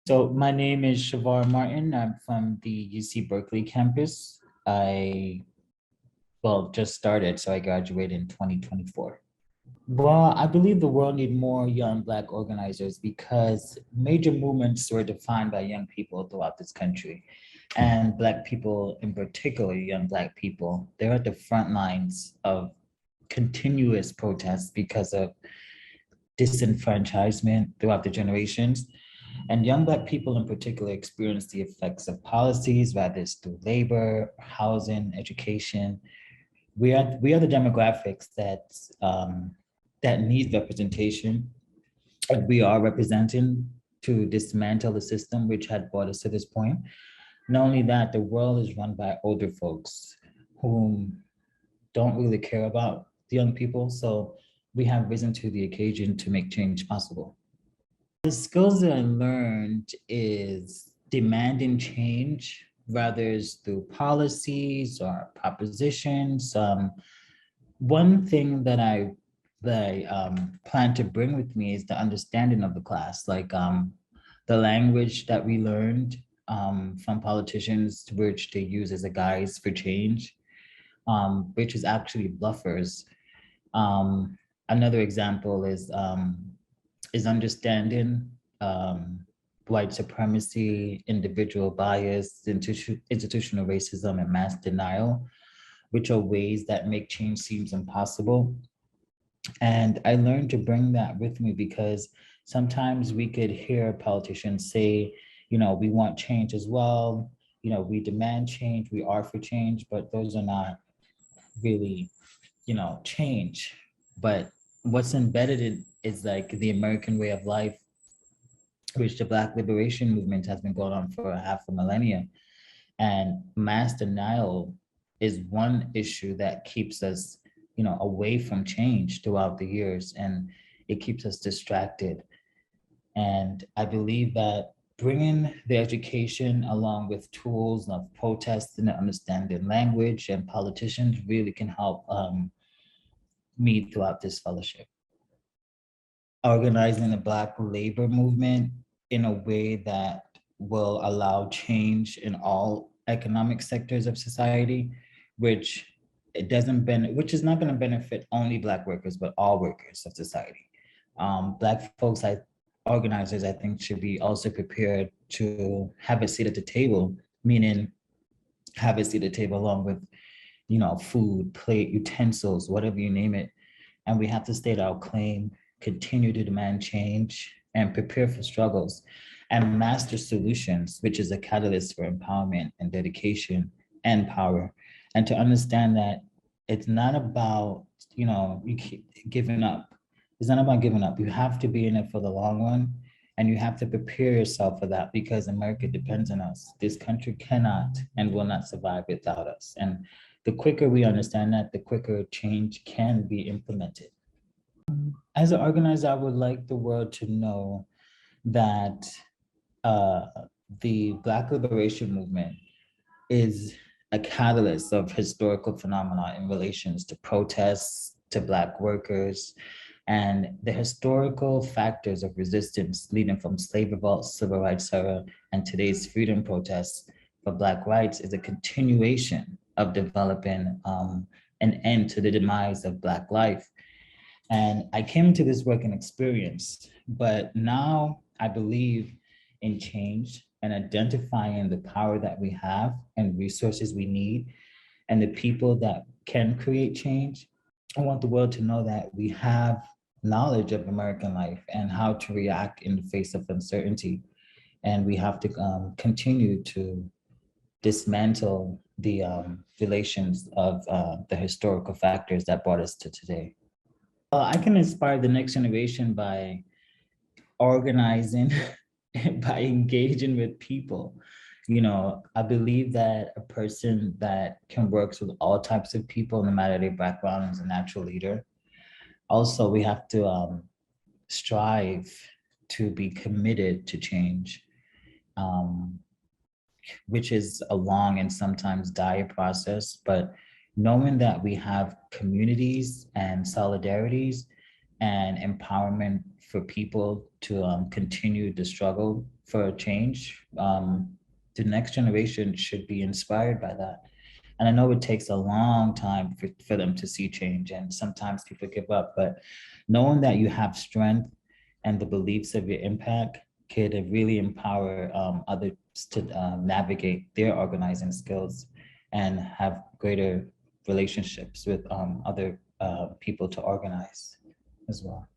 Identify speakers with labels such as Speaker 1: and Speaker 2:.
Speaker 1: So my name is Shavar Martin. I'm from the UC Berkeley campus. Just started, so I graduated in 2024. Well, I believe the world need more young Black organizers because major movements were defined by young people throughout this country. And Black people, in particular, young Black people, they're at the front lines of continuous protests because of disenfranchisement throughout the generations. And young Black people in particular experience the effects of policies, whether it's through labor, housing, education. We are the demographics that need representation, and we are representing to dismantle the system which had brought us to this point. Not only that, the world is run by older folks whom don't really care about the young people. So we have risen to the occasion to make change possible. The skills that I learned is demanding change, whether it's through policies or propositions. One thing that I plan to bring with me is the understanding of the class, like the language that we learned from politicians, which they use as a guise for change, which is actually bluffers. Another example is understanding white supremacy, individual bias, institutional racism, and mass denial, which are ways that make change seems impossible. And I learned to bring that with me because sometimes we could hear politicians say, we want change as well, we demand change, we are for change, but those are not really, change. But what's embedded in is like the American way of life, which the Black liberation movement has been going on for a half a millennia. And mass denial is one issue that keeps us, away from change throughout the years, and it keeps us distracted. And I believe that bringing the education along with tools of protest and understanding language and politicians really can help me throughout this fellowship. Organizing the Black labor movement in a way that will allow change in all economic sectors of society, which which is not going to benefit only Black workers, but all workers of society. Black folks, organizers, I think, should be also prepared to have a seat at the table, meaning have a seat at the table along with, food, plate, utensils, whatever you name it. And we have to state our claim, continue to demand change, and prepare for struggles, and master solutions, which is a catalyst for empowerment and dedication and power. And to understand that it's not about, you keep giving up. It's not about giving up. You have to be in it for the long run, and you have to prepare yourself for that because America depends on us. This country cannot and will not survive without us. And the quicker we understand that, the quicker change can be implemented. As an organizer, I would like the world to know that uh, the Black liberation movement is a catalyst of historical phenomena in relations to protests, to Black workers, and the historical factors of resistance leading from slave revolt, civil rights era, and today's freedom protests for Black rights is a continuation of developing an end to the demise of Black life. And I came into this work and experience, but now I believe in change and identifying the power that we have and resources we need and the people that can create change. I want the world to know that we have knowledge of American life and how to react in the face of uncertainty. And we have to continue to dismantle the relations of the historical factors that brought us to today. I can inspire the next generation by organizing, by engaging with people. I believe that a person that can work with all types of people, no matter their background, is a natural leader. Also, we have to strive to be committed to change, which is a long and sometimes dire process, but knowing that we have communities and solidarities and empowerment for people to continue the struggle for change, the next generation should be inspired by that. And I know it takes a long time for them to see change, and sometimes people give up, but knowing that you have strength and the beliefs of your impact could really empower others to navigate their organizing skills and have greater relationships with other people to organize as well.